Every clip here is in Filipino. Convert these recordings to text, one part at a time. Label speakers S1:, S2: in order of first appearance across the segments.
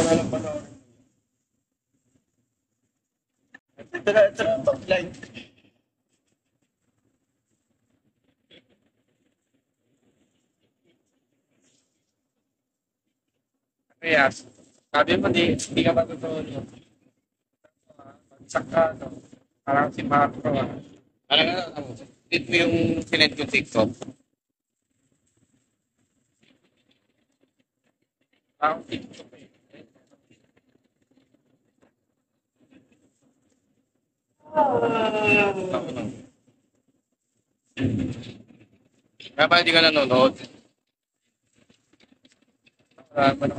S1: na lang panoorin. Ito na top line. Kaya, sabi mo, di ka matutulog. Bagsak ka, no? Parang si Marco, ah.
S2: Parang ano, edit mo yung sinend ko TikTok.
S1: Parang TikTok, eh.
S2: Ako no. Kaya pala di ka nanonood.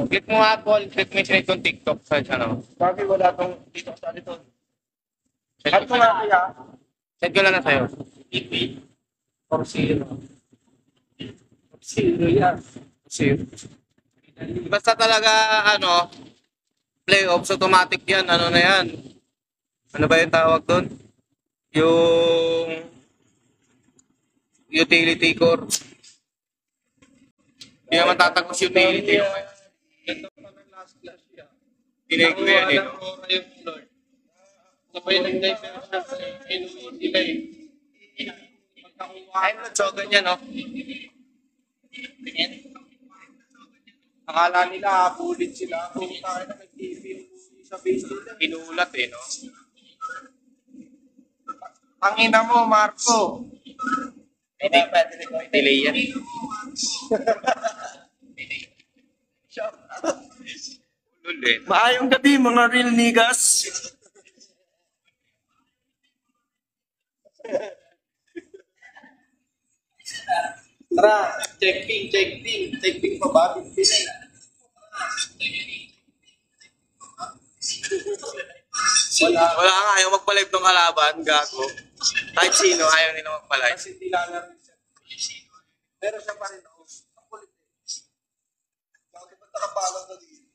S2: Click mo nga, Paul. Click mo yung sinend kong TikTok sa ano.
S1: Sabi wala tong dito sa dito.
S2: Send
S1: Ano
S2: ko
S1: nga kaya?
S2: send ko lang na sa'yo.
S1: EP. 4-0. 4-0 yan. 4-0.
S2: Basta talaga, ano, playoffs, automatic yan. Ano na yan? Ano ba yung tawag doon? Yung utility core. Hindi naman tatagos utility.
S1: Ito pa ng last class yan.
S2: Pinay ko yan eh.
S1: Walang aura yung Lord. Sabay nag-diversion sa inuwi sila eh.
S2: Ay, nagsogan yan, no?
S1: Akala nila hapulit sila. Kung tayo na nag-TV yung sa base nila.
S2: Inuulat eh, no?
S1: Tangina mo, Marco.
S2: Hindi, delay yan. Ulul eh.
S1: Maayong gabi, mga real niggas. Tara, check ping pa ba? Pinay.
S2: Wala nga, ayaw magpalive ng kalaban, gago. Kahit sino, ayaw nila magpalive.
S1: Kasi nilalaro siya. Pero siya pa rin ako. Ang kulit eh. Bakit ba't nakapalang na dito?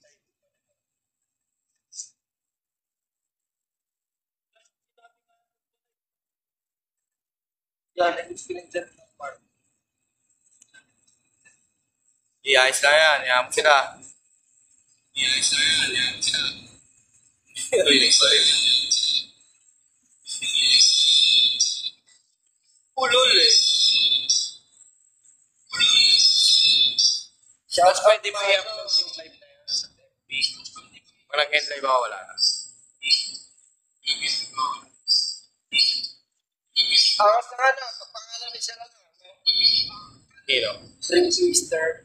S1: Yan, nag-experience dyan ng part.
S2: I-ayos na yan, yaman sila. Ulul eh. Tapos pwede mo i-upload yung live na yan sa FB. Pag nag-end live ako, wala na.
S1: Awas na nga na, kapangalan ni siya lang.
S2: Hero.
S1: String Twister.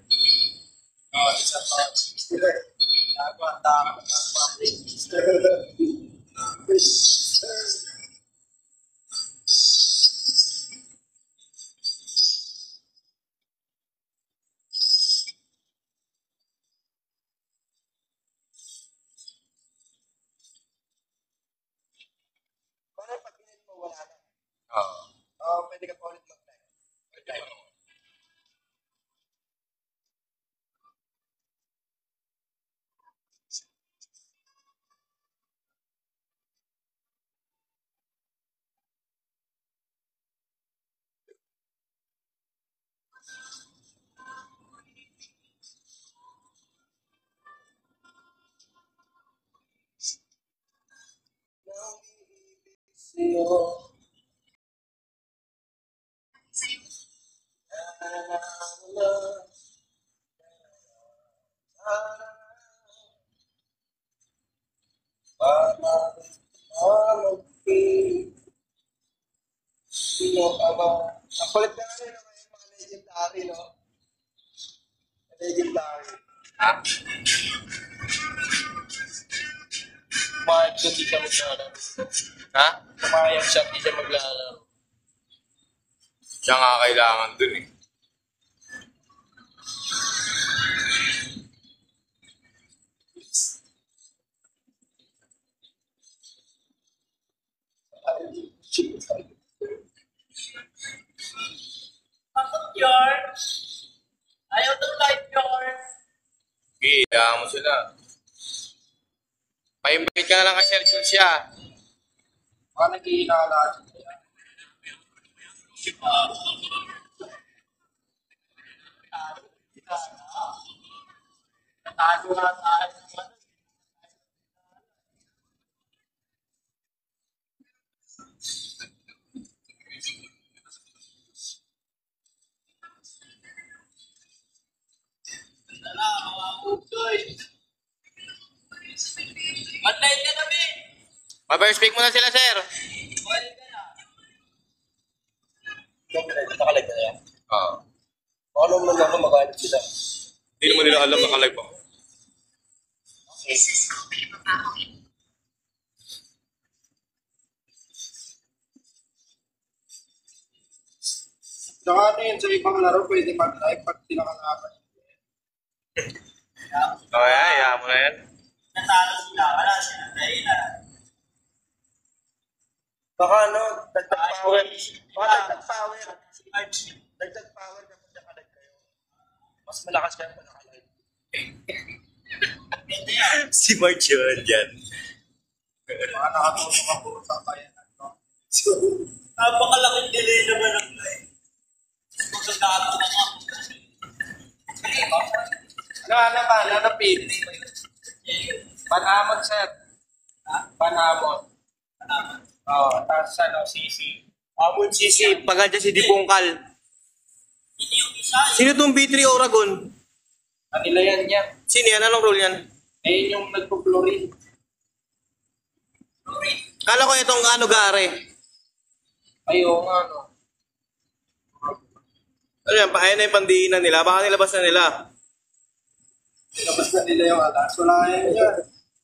S1: Oh, isa pa. Twister. Tama. Twister. Twister. Parang pag pinili mo, wala na.
S2: Oo.
S1: Pwede ka pa ulit mag-type. Sino pa ba? Ang kulit na nga naman yung mga legendary, no? Legendary.
S2: Ha?
S1: Kumayag siya, di siya maglalaro.
S2: Ha?
S1: Kumayag siya, di siya maglalaro.
S2: Siya nga kailangan dun eh.
S1: Bakit, George? Ayaw ng light, George.
S2: Okay, hayaan mo sila. Pa-invite ka na lang kay Sir Jules siya.
S1: Baka nag-iinala siya. Natago nga tayo.
S2: Pa-first pick mo na sila, sir.
S3: Nakalag na yan.
S2: Oo.
S3: Ano mo naman magalit sila?
S2: Hindi naman nila alam nakalag pa.
S3: Saka ano yun, sa ibang laro pwede mag-live pag tinakalaban.
S2: Okay, hayaan mo na yan.
S4: Natalo sila, wala sila dahilan.
S3: Baka ano, dagdag power. Baka dagdag power. Dagdag power kapag nakalag kayo. Mas malakas kayo pag nakalag.
S2: Si March yun dyan.
S3: Baka nakatulong ka puro sa bayan.
S4: So, napakalaking delay naman ang live. Magkagato na nga.
S3: Ano, pili. Panamon, sir. Panamon. Oo, tapos ano, CC.
S2: Amon CC, pagka dyan si Dipongkal.
S4: Hindi yung isa.
S2: Sino tong B3 Oragon?
S3: Kanila yan yan.
S2: Sino yan? Anong role yan?
S3: Ayun yung nagpo-fluorine.
S2: Kala ko itong ano gare.
S3: Ayun nga, no.
S2: Ano yan? Ayun na yung pandiinan nila. Baka nilabas na nila.
S3: Labas na nila yung alas. Wala yan yan.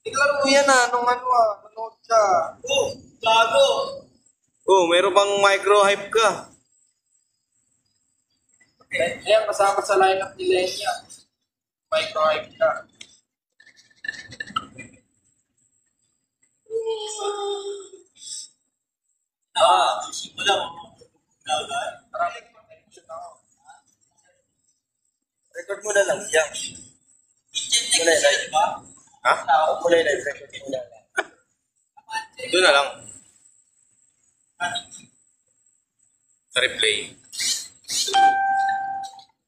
S3: Tiglaro mo yan nung ano nanood ka.
S4: Oh, gago.
S2: Oh, meron pang micro-hype ka.
S3: Ayan, kasama sa lineup nila yan. Micro-hype ka.
S4: Simula mo.
S3: Maraming connection ako. Record mo na lang yan.
S4: Muna yung live. Diba?
S2: Ha?
S3: Ako muna yung live record mo na lang.
S2: Doon na lang. Sa replay.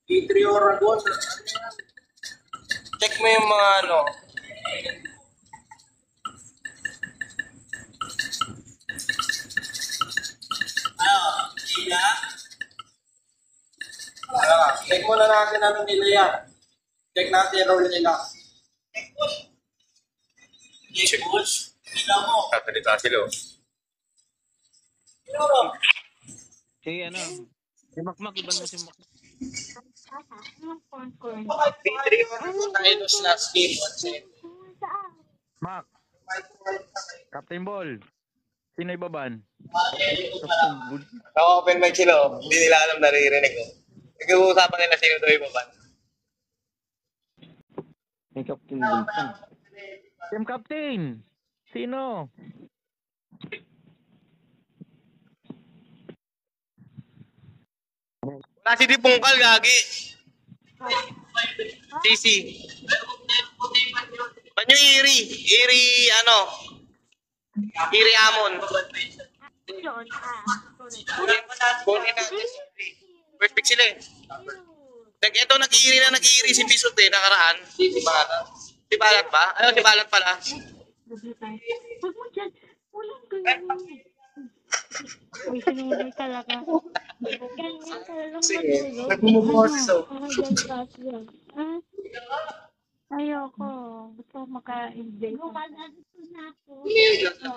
S3: E3 Oragon. Check mo yung mga ano.
S4: Sila.
S3: Check muna natin ano nila yan. Check natin yung role nila.
S2: Check.
S4: Sila mo.
S2: Tatalita sila.
S5: Si ano? Si Makmak, iban mo si Makmak.
S3: E3 Oragon tayo no last game.
S5: Mak, Captain Ball. Sino ibaban? Captain Ball.
S2: Naka-open mic sila. Hindi nila alam, naririnig ko. Nag-uusapan nila sino ito yung baban.
S5: May Captain Ball pa. Team Captain! Sino?
S2: Wala si Dipongkal, gagi. CC. Ba't yung Iri? Iri, ano? Iri Amon. Kunin natin. First pick sila eh. Ito, nag-iiri si Bisot eh, nakaraan.
S3: Si Barat.
S2: Si Balat ba? Ayun, si Balat pala.
S6: Huwag mo dyan. Walang ganyan. Uy, sinunod talaga. Ganyan ka lang matulog.
S3: Nagmumoses
S6: Ah? Ayoko. Gusto ko maka-enjoy. Gumaganto na ako.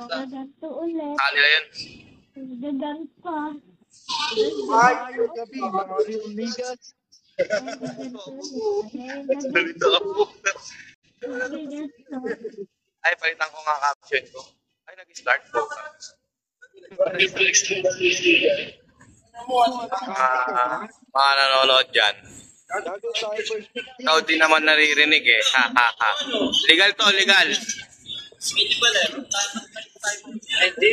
S6: Gaganto ulit.
S2: Kanila yun.
S6: Gaganto pa.
S3: Ay, gabi, mga real niggas.
S2: Dalito ako. Ay, palitan ko nga caption ko. Ay, nag-start po. Mga nanonood dyan. Ikaw din naman naririnig eh. Ha, ha, ha. Legal to, legal.
S4: Hindi ba lang?
S3: Hindi,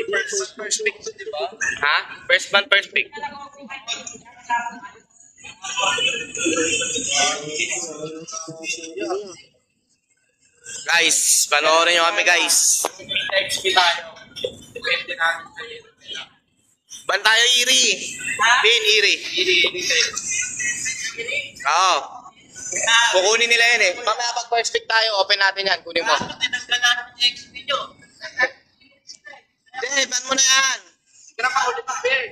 S3: first pick to, di ba?
S2: Ha? First man, first pick. Guys, panoorin nyo kami guys.
S3: XP tayo. Depende natin sa iyo.
S2: Ban tayo, Iri. Bin, Iri. Oo. Kukunin nila yan eh. Mamaya pag first pick tayo, open natin yan. Kunin mo.
S4: Tinanggalan ng XP nyo.
S2: Hindi, ban mo na yan.
S3: Pinakaulit ang bear.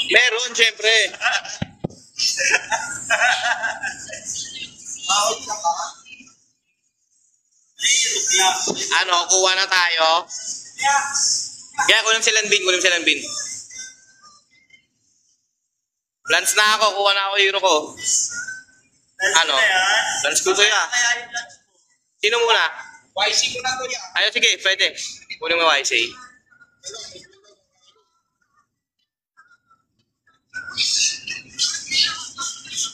S2: Meron, syempre. Ano, kuha na tayo. Kaya kunin si Lanbin. Lance na ako, kuha na ako hero ko. Ano? Lance ko to ya. Sino muna?
S3: YC ko na to yan.
S2: Ayun, sige, pwede. Kunin mo YC.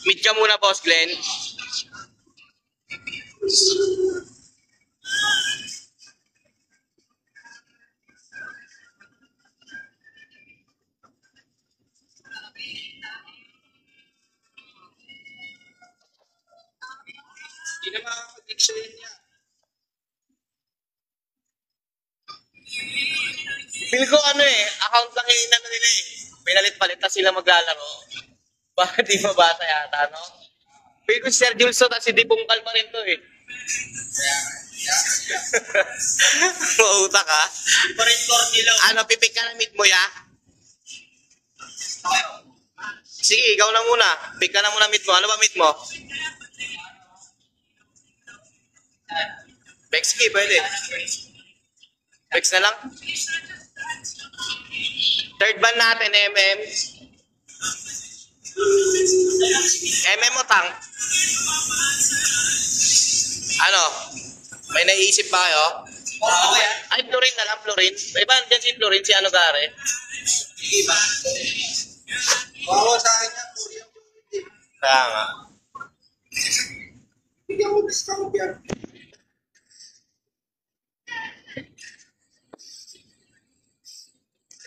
S2: Meet ka muna, Boss Glenn.
S3: Hindi na makakapag-diction niya.
S2: Feel ko account lang yung inano nila eh. Pinalit-palit na sila maglalaro. Baka di mabasa yata, no? Feel ko si Sir Jules at si Dipongkal pa rin to eh. Mautak ha?
S4: Pa rin Cornilo.
S2: Ano, pipik ka na meet mo ya? Sige, ikaw na muna. Pick ka na muna meet mo. Ano ba meet mo? Bex, sige, pwede. Bex na lang. Third ban natin, MM. MM mo, Tang. Ano? May naisip ba kayo? Ay, Florin na lang, Florin. Iba, dyan si Florin, si ano gare.
S3: Oo, sa akin yan.
S2: Kaya nga.
S3: Hindi ako discount yan.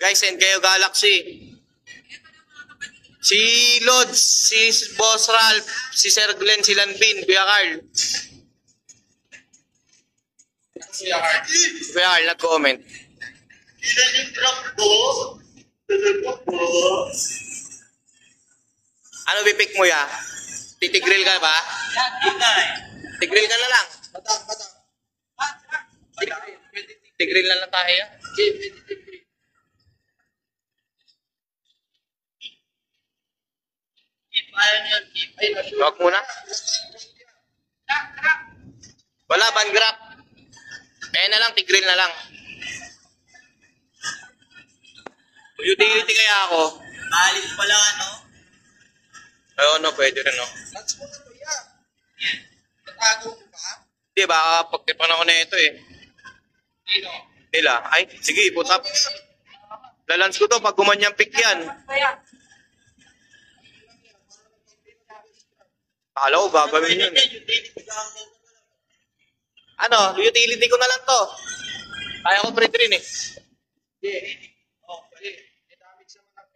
S2: Guys, send kayo Galaxy. Si Lods, si Boss Ralph, si Sir Glenn, si Lanbin, Kuya Carl. Kuya Carl, nag-comment. Ano bipik mo ya? Titigril ka ba? Tigril ka na lang. Tigril na lang tayo ya. Huwag muna. Wala, bangrap. Kaya na lang, tigril na lang. Utility kaya ako.
S4: Alis pala, ano?
S2: Oo, no, pwede rin, no.
S3: Lance mo na to yan. Natago mo ba?
S2: Di ba, pagtipan ako na ito eh.
S3: Sino?
S2: Nila, ay, sige, put up. Lalans ko to pag gumanyang pick yan. Akala ko gagawin yun eh. Ano, utility ko na lang to. Kaya ko pre-train eh.
S3: Hindi. Oh, pwede. May damage naman ako.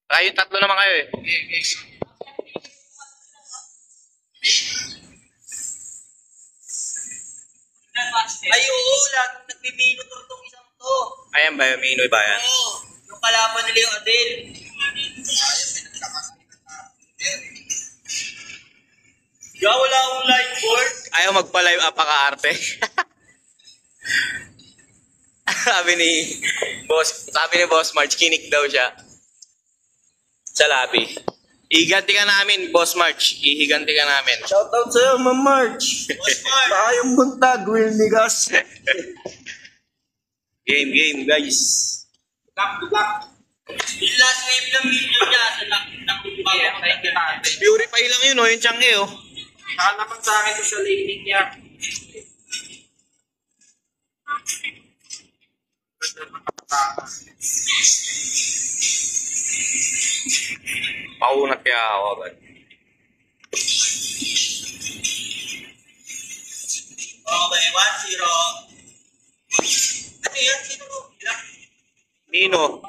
S2: Kayo tatlo naman kayo eh.
S4: Ay, oo, laging nagbibinotor tong isang to.
S2: Ayan ba, may inoy ba yan?
S4: Oo, yung kalaban nila yung Adel. Kaya wala akong live board.
S2: Ayaw magpa-live up ka-arte. sabi ni Boss March, kinik daw siya. Sa labi. Ihiganti ka namin, Boss March. Ihiganti ka namin.
S3: Shoutout sa'yo, Ma'am March. Baka yung buntag, Will Nigas.
S2: Game, guys.
S3: Luck.
S4: Yung last wave ng video niya sa nakupag.
S2: Purify lang yun, yung Changi, oh.
S3: Saka naman sa akin to sa laning niya.
S2: Paunat kaya ako agad.
S4: Okay, 1-0. Ano yan? Sino mo?
S2: Nino.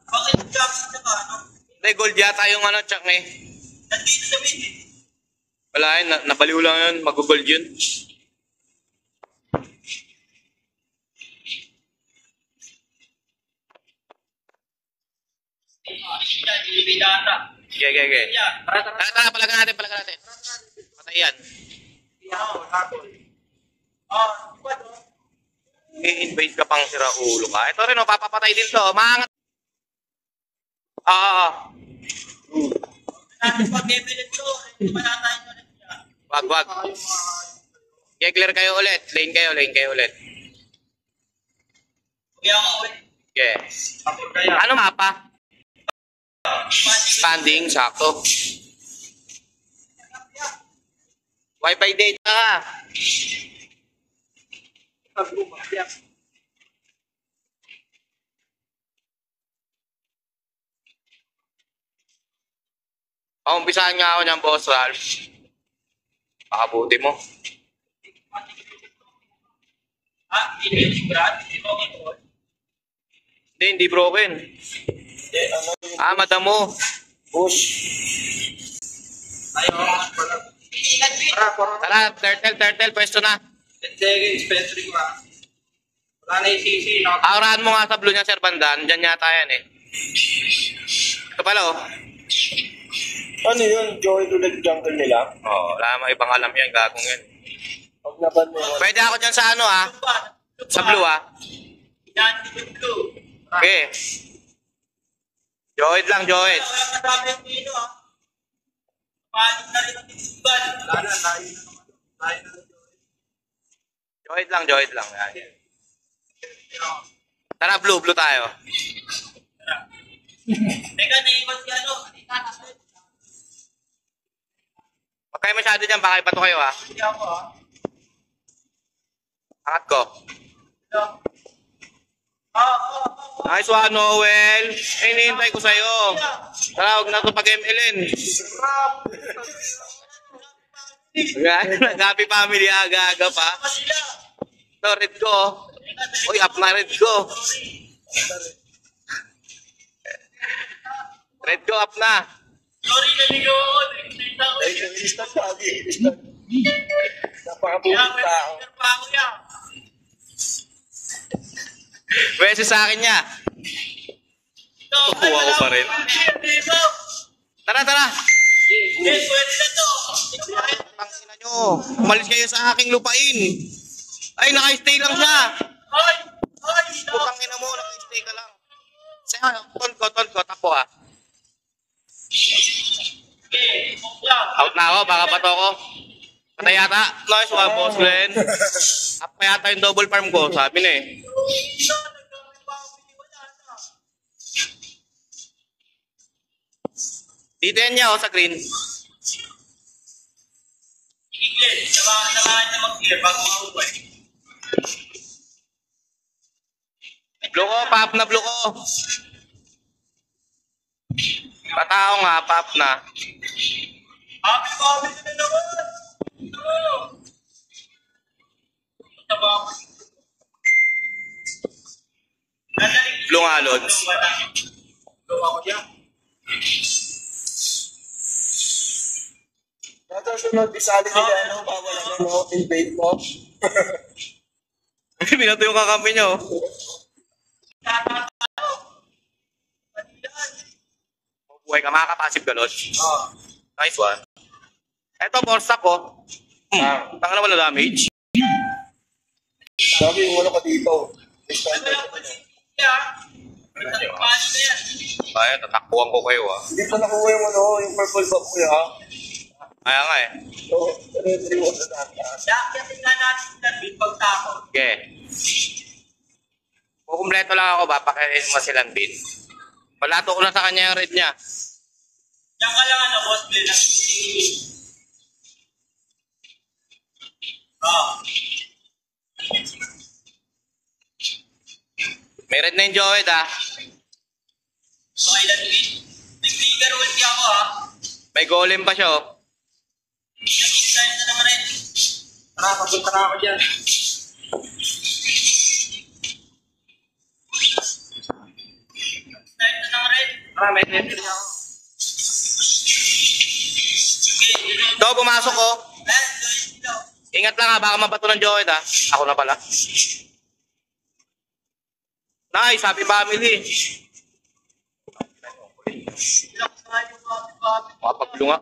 S4: Bakit Jackson na ba? Ano?
S2: May gold yata yung ano, Changi.
S4: Nandito sa mid eh.
S2: Wala yun, nabaliw lang yun, mag-gold yun. Okay. Tara, palagan natin. Patay yan. I-invade ka pang sira ulo ka. Ito rin, papapatay din to. Maangat.
S4: Natin pag-evidence ko, hindi pa natin ulit niya.
S2: Wag. Okay, clear kayo ulit. Lane kayo ulit.
S4: Kaya ako ulit.
S2: Okay.
S3: Ako kaya.
S2: Ano mapa? Standing, sakto. Wi-Fi data ka. Umpisahan nga ako ng boss, Ralph. Pakabuti mo.
S4: Hindi Brad. Hindi ko control.
S2: Hindi broken.
S3: Ano yung
S2: Madamo.
S3: push?
S4: Ayaw.
S2: Tara, turtle, pwesto na.
S4: 10 seconds, petri ko ha. Wala na yung CC, no?
S2: Aurahan mo nga sa blue niya, Sir Bandan. Diyan yata yan eh. Ito pala oh.
S3: Ano yun? Joey ulit jungle nila?
S2: Wala namang ibang alam yan, gagong yan.
S3: Pag naban mo.
S2: Pwede ako dyan sa ano sa blue
S4: Yan, yung blue.
S2: Okay. Joed lang.
S4: Wala ka sabi yung dito ha. Paano na rin ang tisiban? Wala na, tayo na naman.
S2: Joed lang. Yan. Tara, blue tayo.
S4: Teka, naiwan si ano.
S2: Huwag kayo masyado dyan, baka ibato kayo ha.
S4: Hindi ako ha.
S2: Angat ko. Nice one, Noel. Hinihintay ko sa'yo. Tara, huwag na ito pag-MLN. Nag-happy family, aga-aga pa. Ito, red ko. Uy, up na red ko. Red ko, up na.
S4: Sorry na ligo ako.
S3: Ay, instant lagi. Instant. Napakabulit tao.
S4: Pa ako yan.
S2: Pwede sa akin niya. Kukuha ko pa rin. Tara.
S4: Yes, pwede na to.
S2: Tangina nyo. Umalis kayo sa aking lupain. Ay, naka-stay lang siya.
S4: Ay!
S2: Putangina mo, naka-stay ka lang. Ton ko, tapo ha. Out na ako, baka bato ko. Patay yata. Nice one, boss Glenn. Up pa yata yung double farm ko, sabi na eh. Dito yan niya, sa green.
S4: English, samahan na mag-clear bago mahuway.
S2: Blue ko, pop na blue ko. Patao nga, pop na.
S4: Happy na naman!
S2: Blue nga, Lods.
S4: Blue ako dyan.
S3: Natasunod, isali nila ano, bawal ano, invade mo.
S2: Binato yung kakampi nyo. Buhay ka, makakapasib ka, Lods. Nice one. Eto, force up ko. Tanga naman na damage.
S3: Sabi, wala ka dito.
S2: Kaya, tatakbuhan ko kayo
S3: Hindi pa nakuha yung ano, yung purple box ko ya.
S2: Kaya nga eh.
S3: So, red reward na natin.
S4: Yakin nga natin na pagtako.
S2: Okay. Kukumpleto lang ako ba? Pakinin mo silang bin. Palato ko na sa kanya yung red niya.
S4: Yan ka lang ano, boss Bill.
S2: May red na yung Joed ah.
S4: Okay lang din. Nag-trigger ulti ako ha.
S2: May golem pa siya oh.
S4: Nag-sign na naman rin.
S3: Papunta na ako dyan.
S4: Sign na naman rin.
S3: May entry ako.
S2: Ito, pumasok ko. Ingat lang ha, baka mabato ng Joed ah. Ako na pala. Nice, happy family. Mapaglo nga.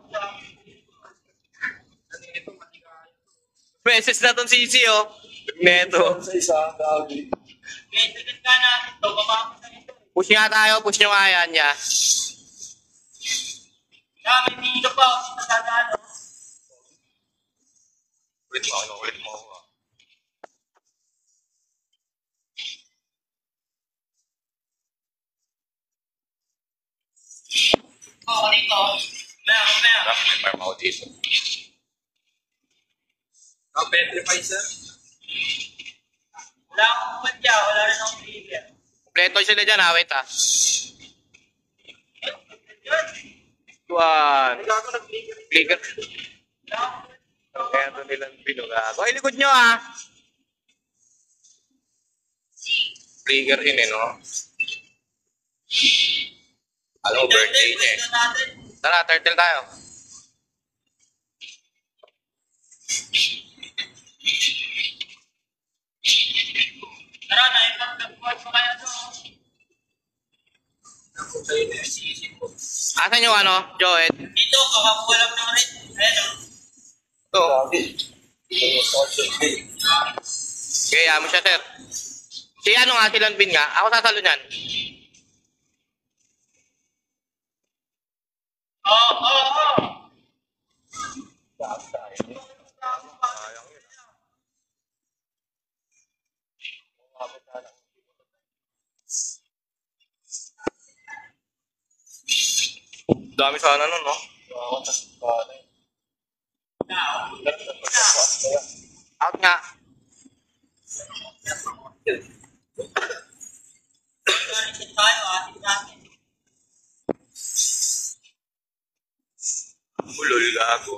S2: Message na tong CC oh. Neto.
S3: Sa isa, dagi.
S4: Kailangan ka natin ito. Mamapit na ito.
S2: Push nga tayo, push nyo nga yan niya.
S4: Kami dito pa. Nadadaan.
S2: Ulit mo.
S4: ito. Maya.
S2: May farm ako dito.
S3: Petrify, sir.
S4: Wala akong kumadya, wala rin akong trigger.
S2: Kompleto sila dyan ha, wait ha. Tuwan.
S3: Gago nag-trigger.
S2: Clicker. Kaya ito nilang pinugago. Ay, likod nyo ha. Trigger in eh, no? Alam mo, birthday niya eh. Tara, turtle tayo.
S4: Tara, naipag-nag-board mo kaya ito.
S2: Asan yung ano, Joed?
S4: Dito, kakakuha lang ng rin. Ayan o.
S2: Ito. Kaya mo siya, sir. Si ano nga, si Lanvin nga. Ako sasalo niyan.
S4: Oo.
S2: Dami sana nun, no? Out nga.
S4: Narinig tayo, atin natin.
S2: Ulol, gago.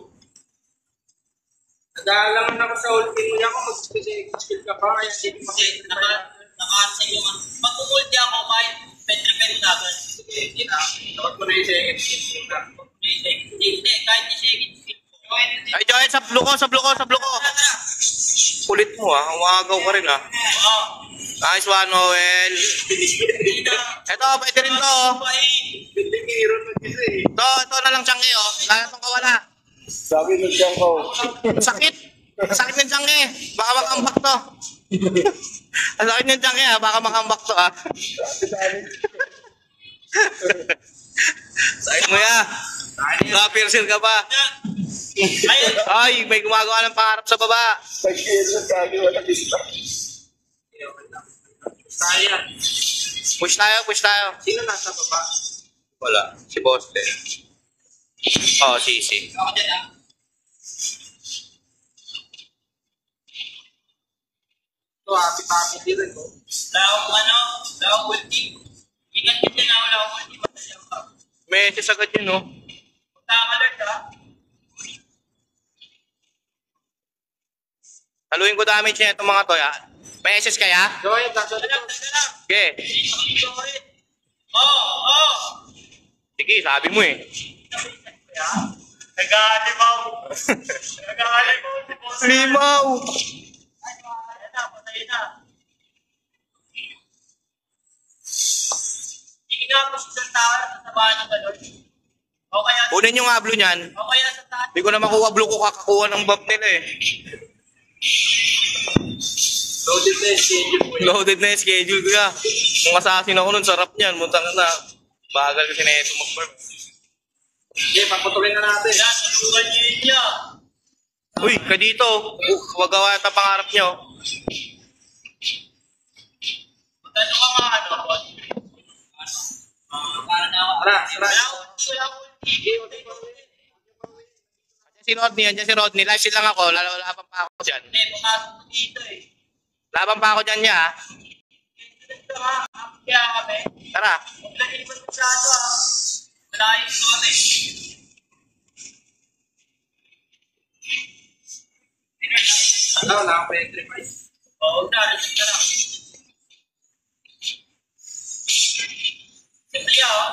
S3: Nag-aalangan ako sa ulti mo niya ako. Mag-skill ka pa. Kaya hindi
S4: Kasi naka-answer yung ano. Pag umulti ako, kahit petrify mo na agad.
S3: Hindi na. Dapat mo na yung second skill na.
S4: Hindi, kahit yung second skill ko.
S2: Ay, Joed, sa blue ko.
S4: Tara.
S2: Kulit mo, ha? Umagaw ka rin, ha?
S4: Oo.
S2: Nice one, Noel.
S4: Hindi na.
S2: Ito, pwede rin to.
S3: Hindi mayroon mag-isa eh.
S2: Ito na lang tiyangke, oh. Lala itong kawala.
S3: Sabi ng siyang ko.
S2: Sakit. Sakit ng tiyangke. Baka makambak to. Ang sakit ng tiyangke, ha? Baka makambak to, ha? Sakit mo, ya. Naka-piercing ka pa.
S4: Ayun.
S2: Ay, may gumagawa ng pangarap sa baba.
S3: Pag-kill sabi wala isa. Sayang.
S2: Push tayo.
S3: Sino nasa baba?
S2: Wala. Si Boss din. Oh, si.
S4: Ako dyan ah.
S3: Ito, happy din rin ko.
S4: Wala akong ulti. Ingat ka dyan wala akong ulti. Madali ako.
S2: Message agad yun, no?
S4: Punta ka alert ha.
S2: Haluin ko damage niya itong mga to, ya. May SS kaya?
S3: Joy, nasa
S4: Teka lang.
S2: Okay.
S4: Dito ko rin. Oo.
S2: Sige, sabi mo eh.
S4: Nag-aalimaw. Si boss.
S2: Limaw!
S4: Ayan na, patay na. Hindi nga ako sa tao sa tabahan ng galon. O kaya,
S2: Kunin yung ablo niyan.
S4: sa taas.
S2: Hindi ko na makuha blue ko kakakuha ng buff nila eh.
S3: loaded na yung schedule mo.
S2: Loaded na yung schedule ko ya. Kung assassin ako nun, sarap niyan. Muntang na. Bagal kasi na ito mag-farm.
S3: Sige, papatuloy na natin.
S4: Yan, tulungan niyo yun niya.
S2: Uy, ka dito. Huwag gawa ito pangarap nyo.
S4: Magkano ka mga ano, boss? Para na ako.
S3: Tara.
S4: Wala akong ulti.
S2: Si Rodney, andyan si Rodney. Live sit lang ako. Laban pa ako dyan.
S4: Hindi, pumasok ko dito eh.
S2: Laban pa ako dyan niya.
S4: Ito ha, kaya kami.
S2: Tara.
S4: Huwag na iwan masyado ha. Malayo ko kami.
S3: Wala akong petrify.
S4: Oo, narinig ka lang. Simple oh.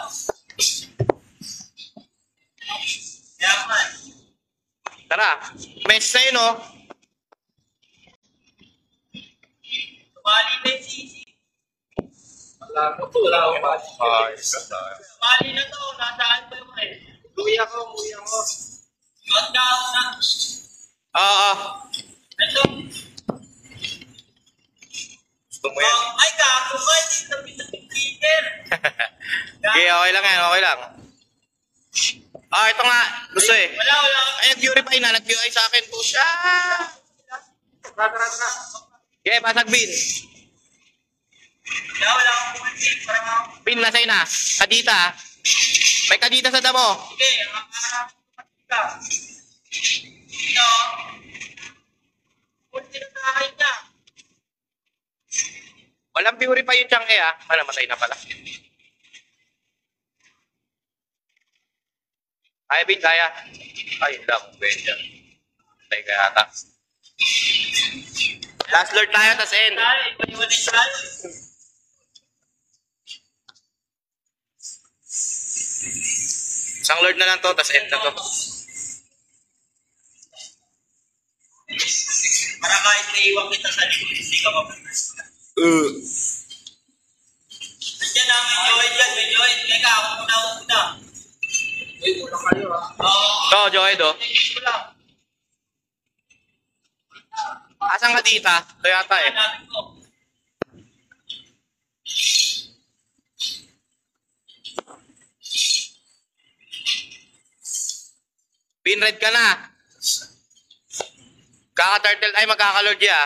S4: Kaya man.
S2: Tara. Mess na yun, oh.
S4: Tumali na yung sisi.
S3: Wala akong body.
S4: Tumali na to, nasaan ko yung rin.
S3: Umuwi ako.
S4: Huwag ka ako na.
S2: Oo.
S4: Ito.
S2: Gusto mo yan.
S4: Ay, kako ka. Hindi ka pinag-trigger.
S2: Okay, okay lang yan. Okay lang. Ah, ito nga. Gusto eh.
S4: Wala.
S2: Ay, nag-purify na. Nag-UI sa akin. Pusha!
S3: Tara.
S2: Okay, pasag bin.
S4: Wala akong ulti. Parang ako.
S2: Bin, nasa'y na. Kadita. May kadita sa damo.
S4: Sige, ang harap ka. Ito. Kunti na sa akin niya.
S2: Walang purify yung Chang'e ah. Namatay na pala. Kaya Bin, kaya. Ay, lang. Benja. Patay ka yata. Last lord tayo, tas end.
S4: Tayo, paniwalay tayo.
S2: Isang lord na lang to, tas end na to.
S4: Para kahit naiwan kita sa likod, hindi ka mapapres. Diyan na, may Joel dyan, may Joel. Teka, ako muna. Uy, muna kayo ha. Oo.
S2: Ito, Joed oh.
S4: Tingin ko lang.
S2: Asan ka dita? Ito yata eh.
S4: Hanapin ko.
S2: Pinred ka na. Kaka-turtle ay magkaka-lord ya.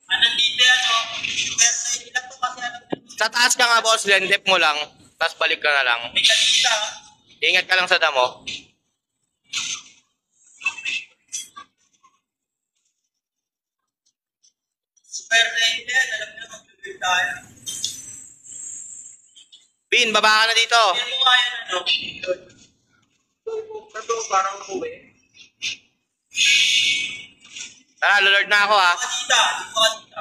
S4: Nandito yan, oh. Pero sa inyo lang to kasi alam nyo.
S2: Sa taas ka nga boss, lendep mo lang. Tapos balik ka na lang.
S4: May kanita.
S2: Ingat ka lang sa damo.
S4: Super late yan. Alam nyo, mag-build tayo.
S2: Bin, baba ka na dito.
S4: Yan mo nga yan, ano? Ito, parang uwi.
S2: Tara, lord na ako ha.
S4: Kanita, dito kanita.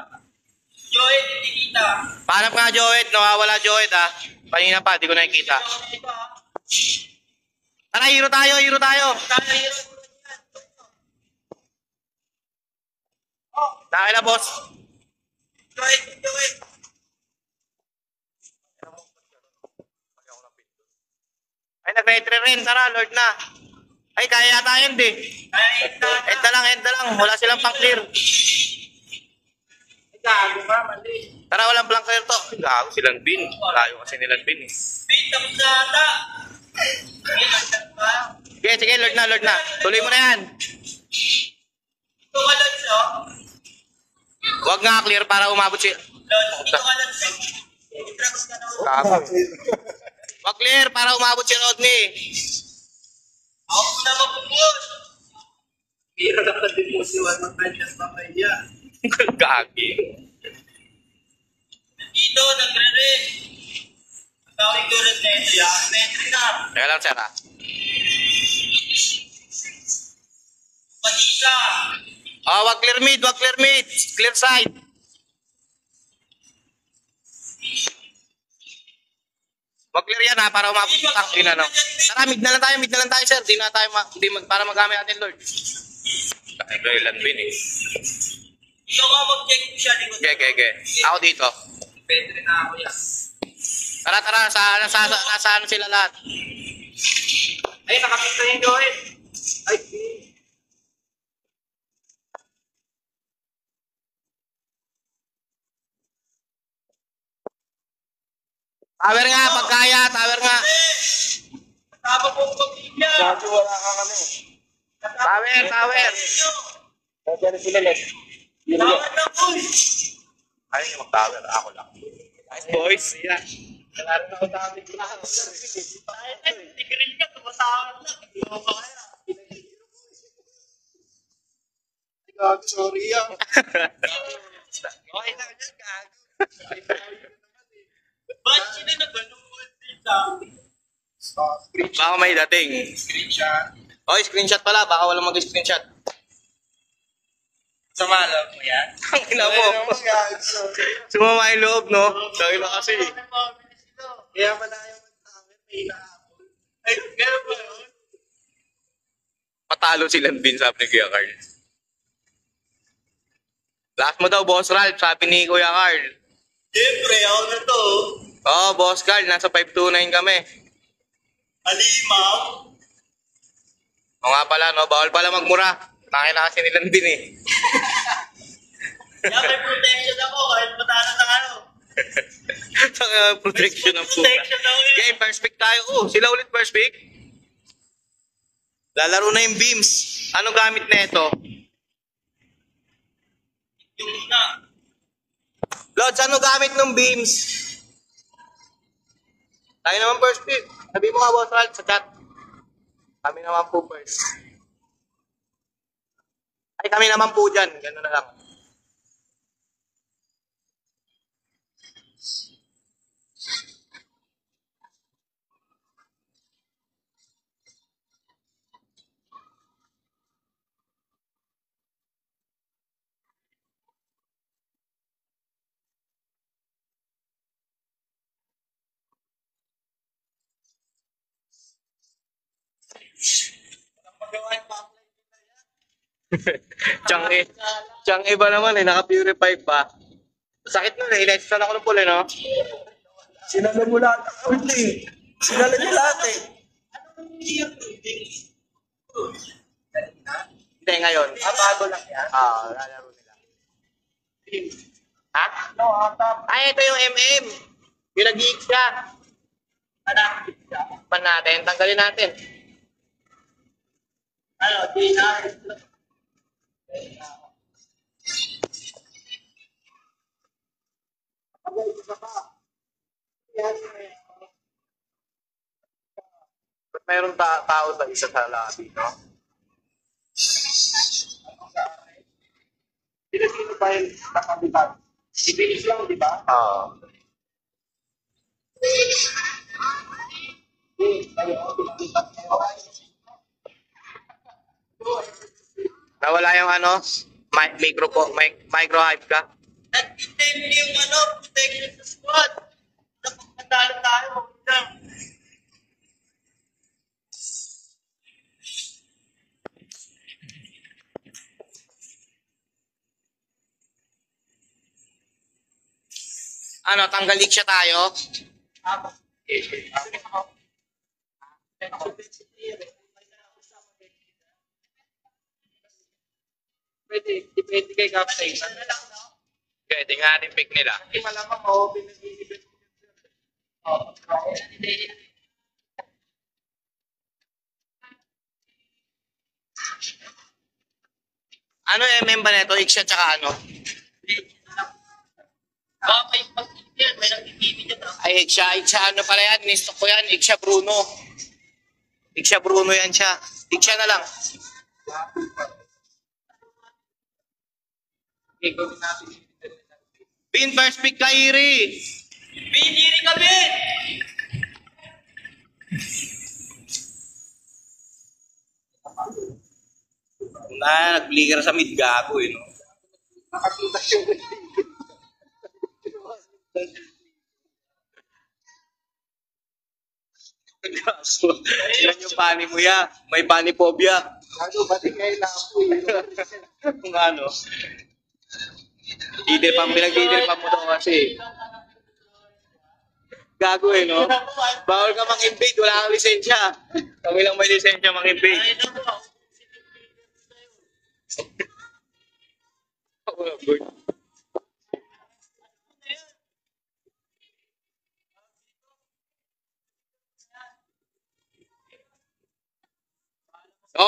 S4: Joel, hindi kita.
S2: Pahanap ka Joed, nawawala Joed ha. Kanina pa, di ko nakikita.
S4: Dito, ha?
S2: Tara, hero tayo, hero tayo.
S4: Tayo, hero.
S2: Nakila boss.
S4: Joel.
S2: Ay, nag-retry rin. Tara, lord na. Ay, kaya yata yun di.
S4: Ay,
S2: End na lang. Wala silang pang-clear.
S4: gago ka, mali.
S2: Tara, walang blank clear to. Gago silang bin. Layo kasi nilang bin eh.
S4: Wait, tapos na ata. Ay, nagtag pa.
S2: Sige, lord na. Tuloy mo na yan.
S4: Ito ka, Lods, oh.
S2: Huwag nga clear para umabot si...
S4: Lods, ito ka, Lods, oh. I-traps ka na, oh.
S2: Gago. Huwag clear para umabot si Rodney.
S4: Ako na mapupush. Bira na ka din mo si Juan Magkanyan pa kaya.
S2: Gagi.
S4: Dito, nagre-red. Ang tawag ko rin na ito, yan. Metri na.
S2: Teka lang, sir ha.
S4: Patisa.
S2: Oh, wag clear mid. Clear side. Wag clear yan ha, para umabot yung tank. Yun ano. Tara, mid na lang tayo, sir. Di na tayo, para magamit natin, Lord. Ito ilan bin eh.
S4: Ikaw nga mag-check mo siya.
S2: Ge. Ako dito.
S4: Metri na ako yan.
S2: Tara, saan sila lahat?
S4: Ay, nakapit na yung Joel. Ay,
S2: Tower nga, pagkaya, tower nga.
S4: tama po ang pamilya.
S3: Gago, wala ka kami.
S2: Tower.
S3: Nandiyan sila, Les.
S4: Tama na po.
S2: Ayaw niyo mag-tower, ako lang. Nice boys. Yeah.
S3: Wala rin ako dami.
S4: Ay, tigrin ka, tumasakan lang. Hindi mo kaya.
S3: Gago, sorry ah.
S2: Okay na yan, gago.
S4: Ba't sila nag-anuwan dito?
S2: Baka may dating.
S3: Screenshot.
S2: Oy, screenshot pala. Baka walang mag-screenshot.
S4: Sumalog mo yan?
S2: Ang ina mo. Sumama yung loob, no? Dahil na kasi.
S3: Kaya malayo sa amin, may inaapon.
S4: Ay, gano'n ba yun?
S2: Patalo silang din, sabi ni Kuya Carl. Last mo daw, Boss Ralph, sabi ni Kuya Carl.
S4: Siyempre, ako na to.
S2: Oo, Boss Carl, nasa 529 kami.
S4: Alimaw.
S2: O nga pala, no? Bawal pala magmura. Nakina kasi nilang din eh.
S4: Kaya may protection ako kahit matalo na ano.
S2: Saka protection ng puta.
S4: Protection ako yun.
S2: Game, first pick tayo. Sila ulit first pick. Lalaro na yung beams. Anong gamit na ito?
S4: Yung na.
S2: Lods, ano gamit ng beams? Tayo naman first pick. Sabi mo nga, Boss Ralph, sa chat. Kami naman po first. Ay, kami naman po dyan. Gano'n na lang. Tiyang iba naman eh, naka-purify pa. Sakit nun eh, inestan ako ng pula, no?
S3: Sinala mo lahat ang out eh. Sinala niya lahat eh.
S2: Hindi, ngayon.
S3: Bago lang yan.
S2: Lalaro nila. Ha?
S3: No, atap.
S2: Ay, ito yung MM. Yung nag-geek siya. Pan natin, tanggalin natin.
S4: Ano, di na.
S2: Ba't mayroong tao sa isa sa lobby, no?
S3: Sino ba yung nakabitag? Ibilis lang, di ba?
S2: Oo. Nawala yung ano? Micro hype ka?
S4: Nag-intend yung ano, protection sa squad. Napagpatalo tayo.
S2: Ano, tanggal siya tayo?
S1: Depende kay Captain.
S2: Okay, tingnan natin pick nila.
S1: Malamang ma-open na dito.
S2: Ano MM ba nito? Iksha tsaka ano?
S4: May pag-ibig yan, may nag-ibig yan.
S2: Ay, Iksha ano pala yan? Nistok ko yan. Iksha Bruno. Iksha Bruno yan siya. Iksha na lang.
S1: Okay, gawin natin.
S2: Pin first pick Kairi.
S4: Biniri kami!
S2: Nag-flicker sa mid gago eh, no? Gaso. Yan yung pani mo ya. May panipobia.
S3: Ano, ba't kayo na ako eh?
S2: Kung ano. Pinag-leader pa mo daw kasi. Gago eh, no? Bawal ka mang-invade, wala kang lisensya. Kami lang may lisensya mang-invade.
S4: Ay, naku.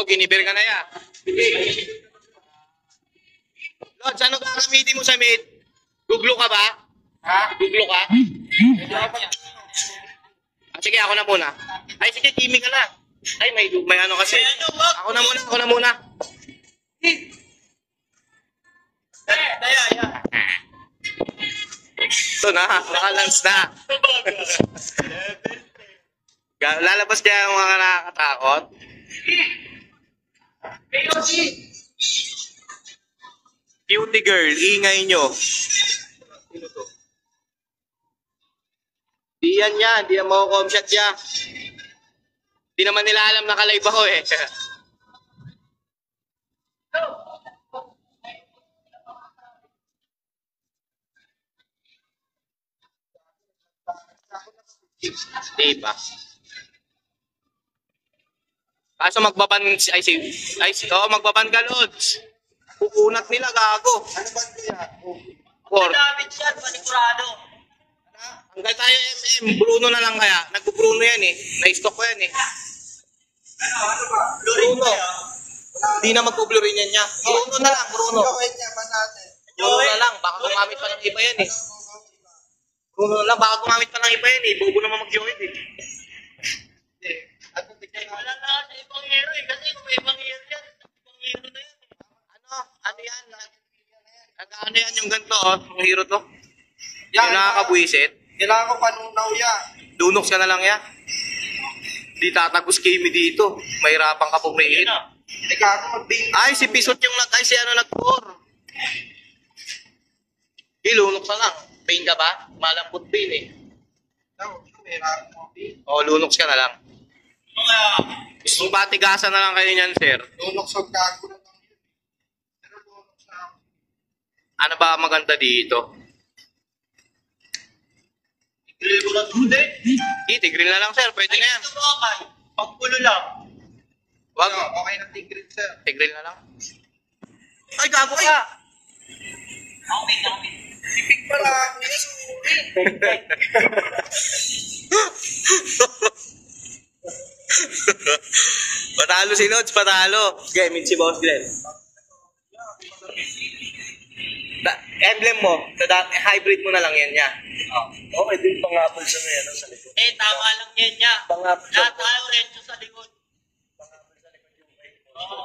S2: Ginibir ka na ya. Lods, ano gagamitin mo sa mid? Guglo ka ba? Ha? Guglo ka? Sige, ako na muna. Ay, sige, Jimmy ka na. Ay, may ano kasi. Ako na muna. Ito na, nakalans na. Lalabas kaya yung mga nakakatakot. Cutie girl, ingay nyo. Sino to? Di yan yan, di yan mako-com shot siya. Di naman nila alam na ka-live ako eh. Diba? Kaso magbaban magbaban ka, Lods. Kukunat nila, gago.
S3: Ano ba niya?
S2: Or,
S4: David yan, panigurado.
S2: hanggang tayo MM, Bruno na lang kaya. Nagpo-Bruno yan eh. Na-stock ko yan eh. Bruno. Hindi na magpo-Bruno yan niya. Bruno na lang, Bruno.
S3: Gawin niya ba natin?
S2: Bruno na lang. Baka gumamit pa ng iba yan eh. Kung lang, baka gumamit pa ng iba yan eh. Bobo naman mag-join eh.
S3: At tignan
S2: Wala na sa ibang hero eh. Kasi kung may ibang hero yan, ibang hero na yan. Ano yan? Ano yan yung ganito oh, yung hero to?
S3: Yan,
S2: Yung nakakabwisit.
S3: kailangan ko panunaw ya.
S2: Dunox ka na lang ya. Di tatagos Kimi dito. Mahirapan ka pumain.
S3: Ikaw ako mag-bing.
S2: Ay, si Pisot yung ay si ano nag-core. Lunok na lang. Pain ka ba? Malambot pain eh. O, lunox ka na lang. Gusto patigasan na lang kayo niyan, sir.
S3: Lunok sa gago na lang yun. Pero lunok sa
S2: Ano ba maganda dito?
S4: Grill ko na tuloy.
S2: Tigrill na lang, sir. Pwede na yan.
S4: Ito ba kay? Pagpulo lang.
S2: Wag.
S3: okay na tigrid sir.
S2: Tigrill na lang. Ay, gago ka!
S4: Okay.
S3: Pipig pala.
S2: Patalo si Lods, patalo. Sige, meet si Boss Glenn. Emblem mo, hybrid mo na lang yan niya.
S3: Okay din pangapal sa may ano sa likod.
S4: Tama lang yan niya.
S3: Pangapal sa
S4: Lahat tayo retso sa likod. Oo.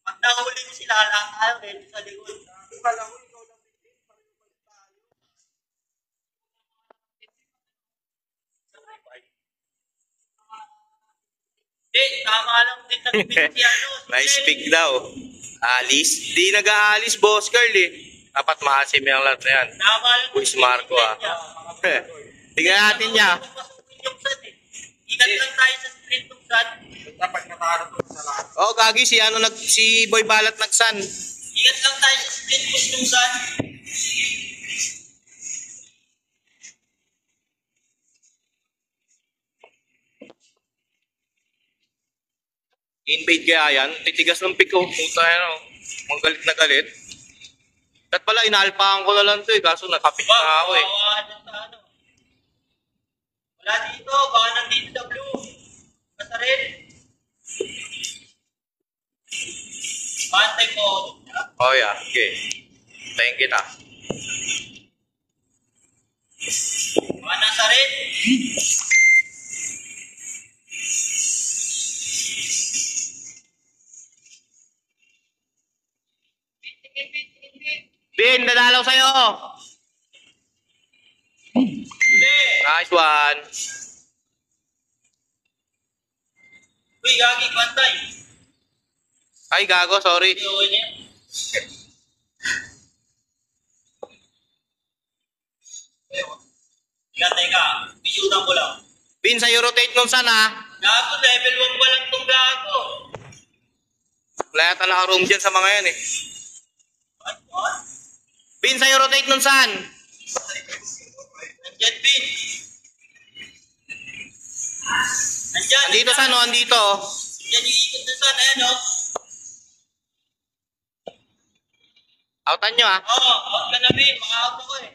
S4: Pag nahuli mo sila, lahat tayo retso sa likod. Tama lang din nag-pick si ano.
S2: Nice pick daw. Alis? Di nag-aalis, Boss Carl eh. Dapat maasim yung lahat na yan.
S4: Tama lang.
S2: Luis Marco ah. Tingnan natin niya.
S4: Ingat lang tayo sa street ng sun.
S3: Dapat nakaharap ko sa lahat.
S2: Oh, gagi si Boy Balat nagsan.
S4: Ingat lang tayo sa street push ng sun.
S2: Invade kaya yan. Titigas ng pick oh. Puta yan oh. Magalit na galit. At pala, inaalpahan ko na lang to eh. Kaso nakapit na ako eh.
S4: Bawahan lang sa ano. Wala dito. Baka nandito sa blue. Basta rin. Pantay ko.
S2: Oh yeah. Okay. Thank kita.
S4: Baka nasa rin.
S2: Bin, dadalaw sa'yo. Nice one.
S4: Uy, gagi. Pantay.
S2: Ay, gago. Sorry.
S4: Okay niya. Teka. Biyutan ko lang.
S2: Bin, sa'yo rotate nung sana.
S4: Gago, level 1 pa lang itong gago.
S2: Wala yata naka-room dyan sa mga yan eh.
S4: What?
S2: Bin, sa'yo rotate nung san.
S4: Nandyan, Bin. Nandyan.
S2: Andito san, no? Andito.
S4: Yan yung ikot na sana, yan, no?
S2: Outan nyo ah.
S4: Oo, out ka na, Bin. Maka-out ako, eh.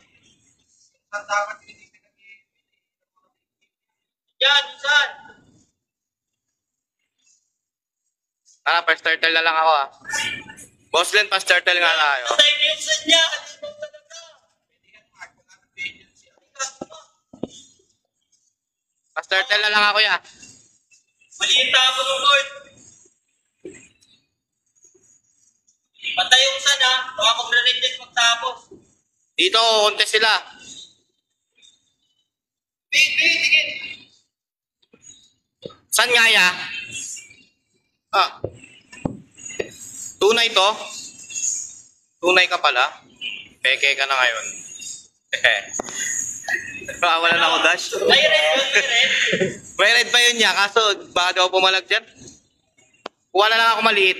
S4: Yan, saan?
S2: Tara, first turtle na lang ako ah. Boss Len, first turtle nga tayo.
S4: Patay na yung saan niya. Ano ba talaga?
S2: First turtle na lang ako ya.
S4: Maliit ako ng Lord. Patay yung saan, ha? Baka mag-read din pagtapos.
S2: Dito, contest sila.
S4: Sige.
S2: San nga ya? Ah. Tunay to? Tunay ka pala? Peke ka na ngayon. Wala na ako dash.
S4: May red yun, may red.
S2: May red pa yun niya, kaso baka daw pumalag dyan. Kuha na lang ako maliit.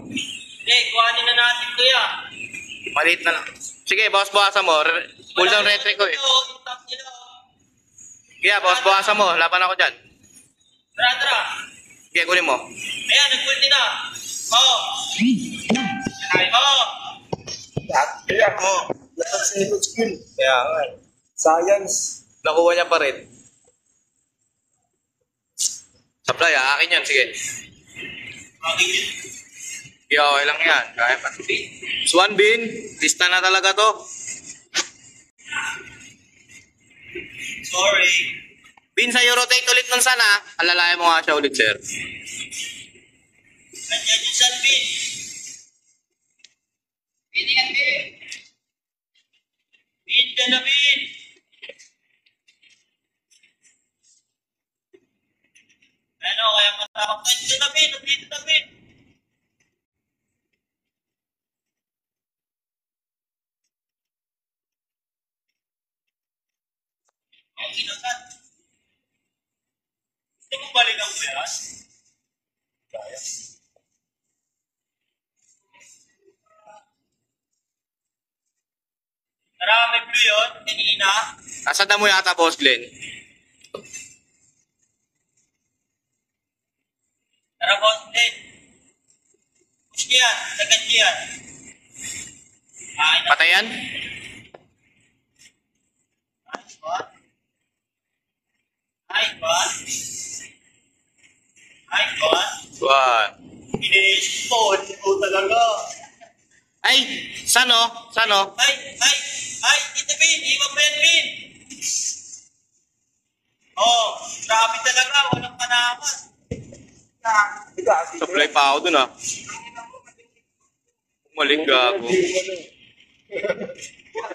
S4: Hindi, kuhanin na natin ito, ya.
S2: Maliit na lang. Sige, bawasan mo. Full down retry ko eh.
S4: Yung top nila, oh.
S2: Kaya, bawasan mo. Laban ako dyan.
S4: Tara.
S2: Sige, kunin mo.
S4: Ayan, nag-ulti na. Oo. Oo.
S3: Kaya mo. Lahat sa ito skill.
S2: Kaya nga.
S3: Science.
S2: Nakuha niya pa rin. Supply ah, akin yan. Sige.
S4: Okay.
S2: Sige, okay lang yan. Kaya pa. Swan Bin, lista na talaga to.
S4: Sorry.
S2: Bin, sa'yo rotate ulit nun sana. Alalayan mo nga siya ulit, sir.
S4: Nandiyan yung San Bin. Bin, yan, Bin. Bin, dyan na, Bin. Ano, kaya matawag tayo. Dyan na, Bin. Dito na, Bin. Ang sinasad. Gusto mo balik ang pera? Marami blue yun, kanina.
S2: Nasa damo yata, Boss Glenn.
S4: Tara, boss, din. Push niya yan, sagad niya yan.
S2: Patayan?
S4: Nice one. Nice one. Nice one.
S2: One.
S4: Finish po, hindi po talaga.
S2: Ay! Sano? Sano?
S4: Ay, dito, Bin, iwan mo yan, Bin. Oh, grabe talaga, walang panaman.
S2: Supply pa ako dun, ah. Umaling gago.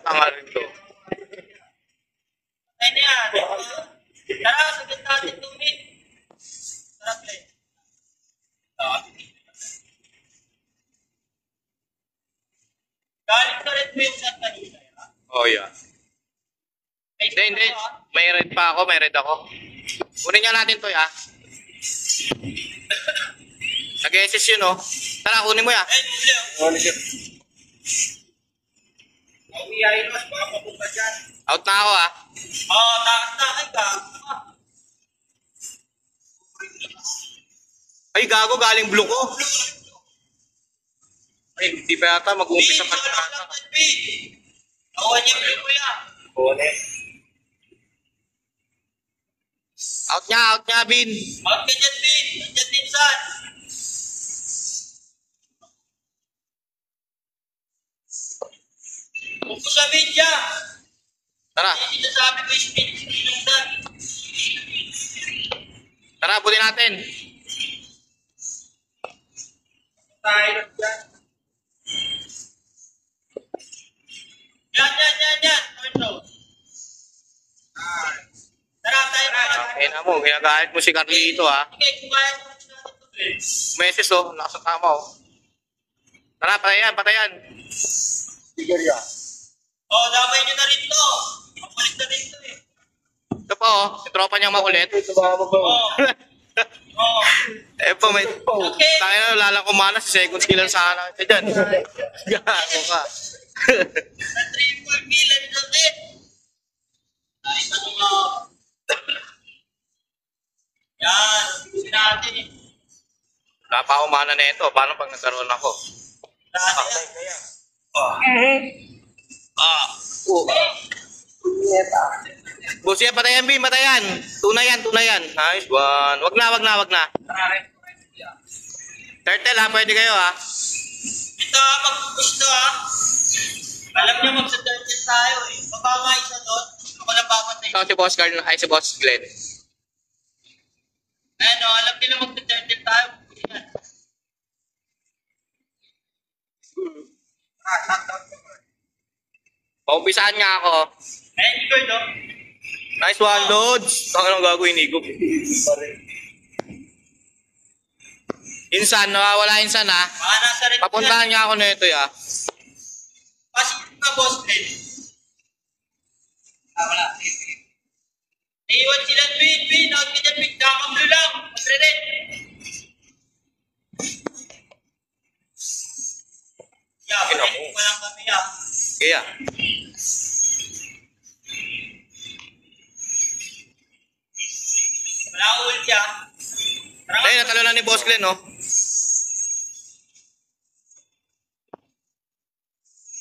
S2: Tanga rin to.
S4: Ay na yan. Tara, sagot natin 2 min. Tara, play. Galing ka rin mo yung shot kanina.
S2: Oh, yeah. Hindi. May red pa ako, may red ako. Kunin nga natin to, ya. Nag-SS yun, oh. Tara, kunin mo, ya.
S4: Ay, nubli, oh.
S3: Ano siya?
S4: Ang iyayin mas baka mabuka dyan.
S2: Out na ako, ah.
S4: Oo, takas na. Ay, ka.
S2: Ay, gago, galing blue ko. Ay, hindi pa yata mag-umpisa pa
S4: Bin,
S2: na.
S4: lang lang, Bin. Awan niya, Bin, kuya.
S3: Bone.
S2: Out niya, Bin.
S4: Out ka dyan, Bin. Dyan din, San. Kung ko sabihin niya,
S2: Tara,
S4: hindi sabi ko yung spin ng San.
S2: tara, buti natin.
S4: Tayo lang dyan. Yan. Turn. Tara, tayo na.
S2: Ayun na mo, ginagahit mo si Carlito, ah.
S4: Okay, kung kaya mo natin ito, eh.
S2: Meses, oh. Lakas ang tama, oh. Tara, patayan.
S3: Figure yan.
S4: Oh, damay nyo na rin to. Makulit na rin to, eh.
S2: Ito pa, oh. Yung tropa niyang makulit.
S3: Ito ba mo ba?
S4: Oh.
S2: Eh po, may...
S4: Okay.
S2: Tayo na, lalang kumana. Si second skill lang sana kita dyan. Gago ka.
S4: Na triple kill ang sakit. Ay, ano nga. Yan, gusto natin, eh.
S2: Wala pa akong mana na ito. Paano pag nagkaroon ako?
S4: Dati yan.
S2: Boss yan, patayan, Bim, patayan. Tunayan. Nice one. Wag na. Turtle, ha? Pwede kayo, ha?
S4: Ito, mag-push to, ha. Alam niyo, magsa-turtle tayo, eh. Baba nga isa doon. Ako na papatay.
S2: Ikaw si Boss Carl, ay si Boss Glenn.
S4: Ano, alam nila magsa-turtle tayo. Yan.
S2: Paumpisaan nga ako.
S4: Ayun, Igor, no?
S2: Nice one, Lods. Anong gagawin, Igor? Insan, nawawala insan, ha?
S4: Baka nasa red
S2: Papuntahan nga ako na ito, ya.
S4: Kasi na, boss, Glenn. Wala. Iwan sila, Bin. Out ka dyan, Bin. Kakablo lang. Mag-red. Yeah, balik pa lang kami, ya.
S2: Kaya.
S4: Wala ko ult, ya.
S2: Ay, natalo na ni Boss Glenn, no?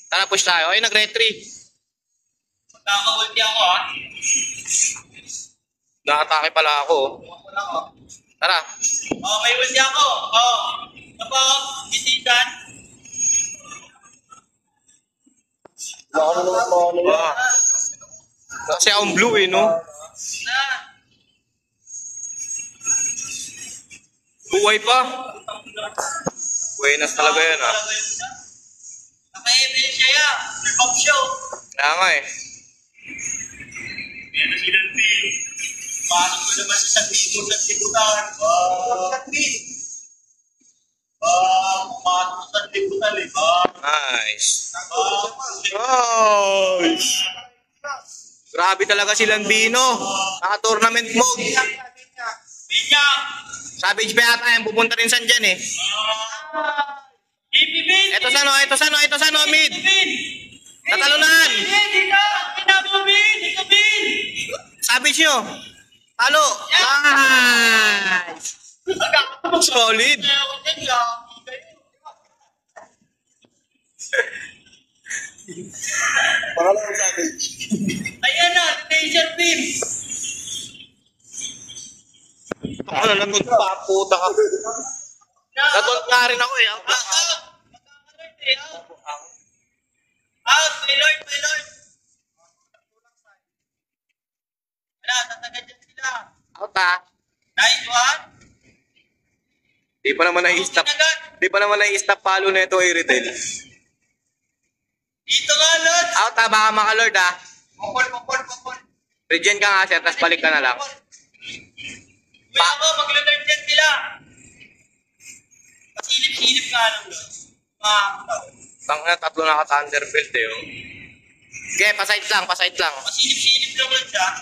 S2: Tara, push tayo. Ay, nag-retry.
S4: Magkaka-ulti ako, ha.
S2: Nakatake pala ako, oh.
S4: Wala ko.
S2: Tara.
S4: Oh, may ulti ako. Oh. Ito po, bisitan.
S3: Baka naman
S2: Ah. Kasi akong blue, eh, no? buhay pa. Buenas talaga yan, ha?
S4: Naka-ebel siya yan. Pop show.
S2: Kaya nga eh.
S4: Yan na sinunti. Pasok ko naman sa sabihin sa tibutan. Pumasok sa tibutan eh.
S2: Nice. Nice. Grabe talaga si Lambino. Naka-tournament mode.
S4: Binyang.
S2: Savage pa yata yan. Pupunta rin san dyan eh.
S4: Ibibin.
S2: Ito sa no, mid.
S4: Ibibin.
S2: Tatalunan.
S4: Dito. Pinabubin. Dito, Bin.
S2: Savage nyo. Talo. Nice. Solid.
S3: Pangalan sa akin.
S4: Ayan na. Laser beam.
S2: Ano, natunta pa. Puta ka. Natunta rin ako eh.
S4: Out, my lord, my lord. Wala, tatagad dyan sila.
S2: Out ha.
S4: Nice one.
S2: Di pa naman na-stop follow na ito Iritel.
S4: Dito nga, Lord.
S2: Out ha, baka maka-lord ha.
S4: Pukol.
S2: Regen ka nga sir, tas balik ka na lang.
S4: Uy ako, mag-lord dyan sila. Pasilip-silip nga lang, Lord.
S2: Tangina, 3 naka-thunderbelt eh. Oh. Okay, pasite lang.
S4: Pasilip-silip lang lang siya.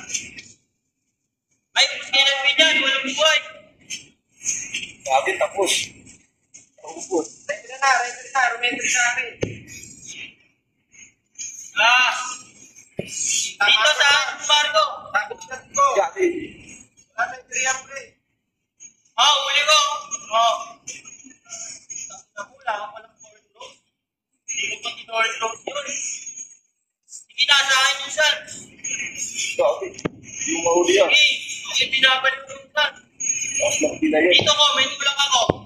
S4: Ay, kailan mo dyan, walang buhay.
S3: Sabi, tapos. Ubod.
S4: Ready na, rumetri sa akin. Dito sa Margo.
S3: Gati. Ano yung triyam ko eh?
S4: Huli ko. Wala ka palang torno. Hindi ko pa tinorno yun. Sige, nasa akin yung saan.
S3: Gati. Yung mahuli yan.
S4: Sige, yung pinabalik ko yung saan.
S3: Tapos lang pinayin.
S4: Dito ko, may tulak ako.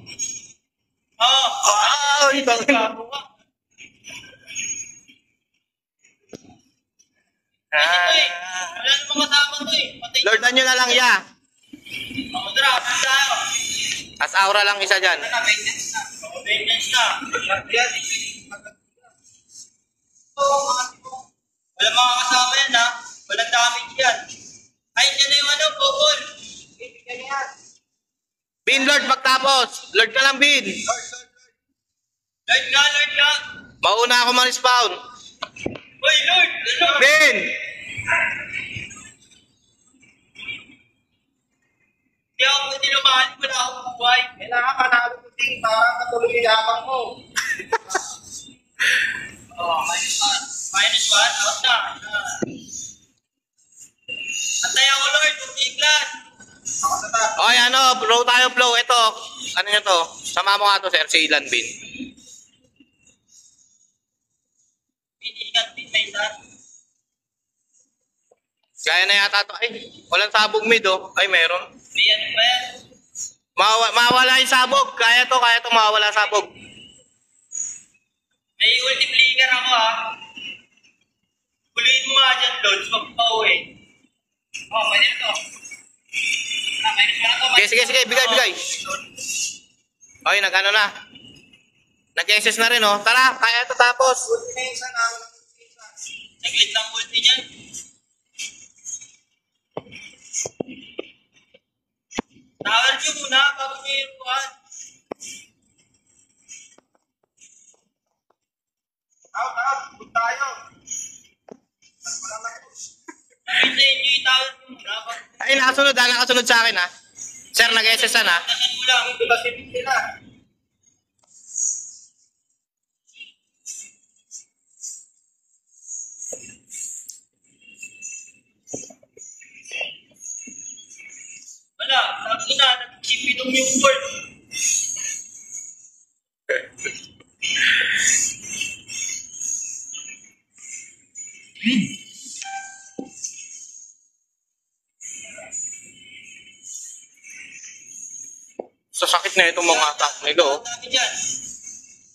S2: Ito.
S4: Bago ka. Dito eh. Wala namang kasama to eh. Patay.
S2: Lordan nyo na lang ya.
S4: Tara, tayo.
S2: As aura lang isa dyan.
S4: Vengeance na. Walang mga kasama yan ha. Walang damage yan. Ay, dyan na yung bukol.
S2: Bin Lord pagtapos. Lord ka lang Bin.
S4: Lord ka.
S2: Mauna ako ma-respawn.
S4: Uy, Lord.
S2: Bin.
S4: Hindi ako pwede lumahan. Wala akong buhay.
S3: Kailangan panalo ko din para katuloy yung yapang ko.
S4: Minus 1. Out na. Antay ako, Lord. Tiglan.
S2: Oy, flow tayo. Ito. Ano nyo to? Sama mo nga to sir, si Ilan Bin.
S4: Pinigat din may saan.
S2: Kaya na yata to. Ay, walang sabog mid oh. Ay, meron.
S4: May ano ba yan?
S2: Mawawala yung sabog. Kaya to mawawala sabog.
S4: May multiplier ako ha. Puliin mo nga dyan, Lord. Huwag pa uwi. Pwede na to.
S2: Sige, bigay. Oy, nag-ano na. Nag-SS na rin oh. Tara, kaya to tapos.
S4: Naglit lang ulti dyan. Tower nyo muna bago nyo yung buwan.
S3: Out, tayo.
S4: Sabihin sa inyo yung tower nyo muna bago
S2: Ay, nakasunod sa akin ha. Sir, nag-SS na.
S4: tasan mo lang.
S3: Sila.
S4: Wala, sabi na, nag-sipidong yung board.
S2: Sasakit na itong mga attack nila oh.
S4: Sabi dyan,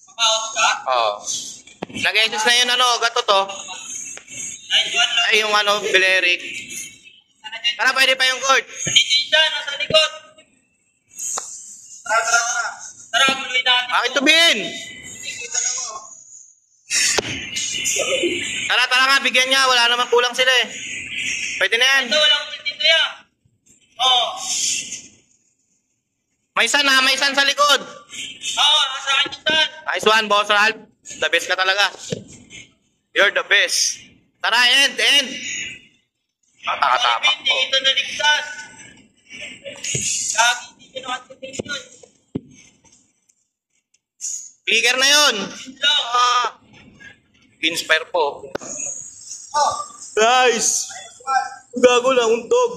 S4: maka-out ka.
S2: Oo. Nag-SS na yun gato to.
S4: Nice one, Lord.
S2: Ay, yung Belerik. Tara, pwede pa yung court.
S4: Dito yung dyan, nasa likod. Tara, guloy natin.
S2: Akin to, Bin! Tara nga, bigyan niya. Wala naman kulang sila eh. Pwede na yan.
S4: Ito, walang dito yan. Oo.
S2: May isan sa likod.
S4: Oo, nasa akin yung tan.
S2: Nice one, Boss Ralph. The best ka talaga. You're the best. Tara, end. Takatapak
S4: Hindi
S2: ko.
S4: ito naligtas. Lagi hindi ko nakatitignan.
S2: Clicker na yun.
S4: Yun lang.
S2: Inspire po. Nice. Gago lang, untog.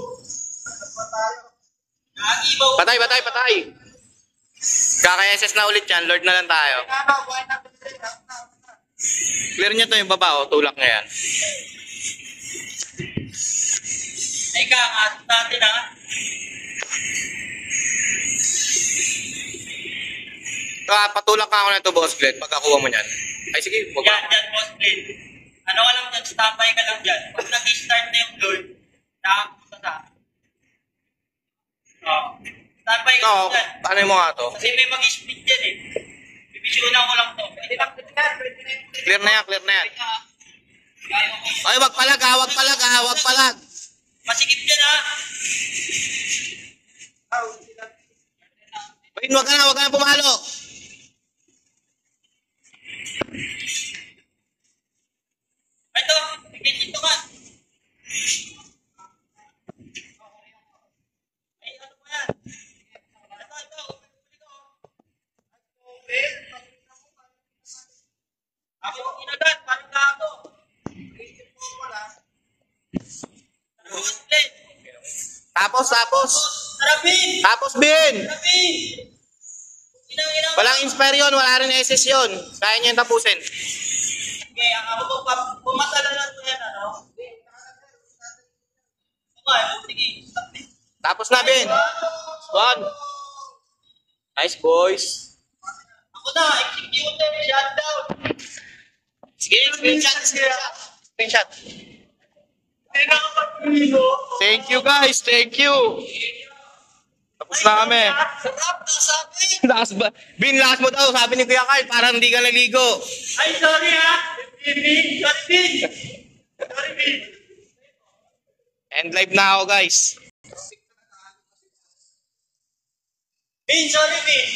S4: Lagi ba?
S2: Patay. Kaka-SS na ulit yan. Lord na lang tayo. Clear niya to yung baba, oh. Tulak niya yan.
S4: Ay ka, asin natin ha.
S2: Patulak ka ako na ito, Boss Glenn. Pagkakuha mo niyan. Ay, sige. Wag
S4: Yan, boss plate. Ano ka lang dyan, standby ka lang dyan. Pag nag-start na yung load, nakapunta sa. Standby ka
S2: Ito,
S4: lang dyan.
S2: paano mo nga to?
S4: Kasi may mag-split dyan eh. Bibisunan ko lang to. Pwede lang,
S2: Clear na yan.
S4: Kaya ko.
S2: Ay, wag palag.
S4: Masikip dyan ha.
S2: Bayin, wag ka na pumalo.
S4: Ito, ito ka. Ay, ano ba yan? Ito. Ako ang inagat, parang na ako.
S2: Tapos.
S4: Tarapin!
S2: Tapos, Bin.
S4: Tarapin! Inang-inang.
S2: Walang inspire yun. Wala rin SS yun. Kaya niya yung tapusin.
S4: Okay, ako pumatala lang ito yan, ano? Okay, sige.
S2: Tapos na, Bin. One. Nice, boys.
S4: Ako na, executed, shutdown.
S2: Sige, screenshot. Thank you, guys. Thank you. Tapos na kami.
S4: Sarap na sabi.
S2: Last ba? Bin, last mo daw. Sabi ni Kuya Carl, parang hindi ka naligo.
S4: Ay, sorry ha. Sorry, Bin.
S2: End live na ako, guys.
S4: Bin, sorry, Bin.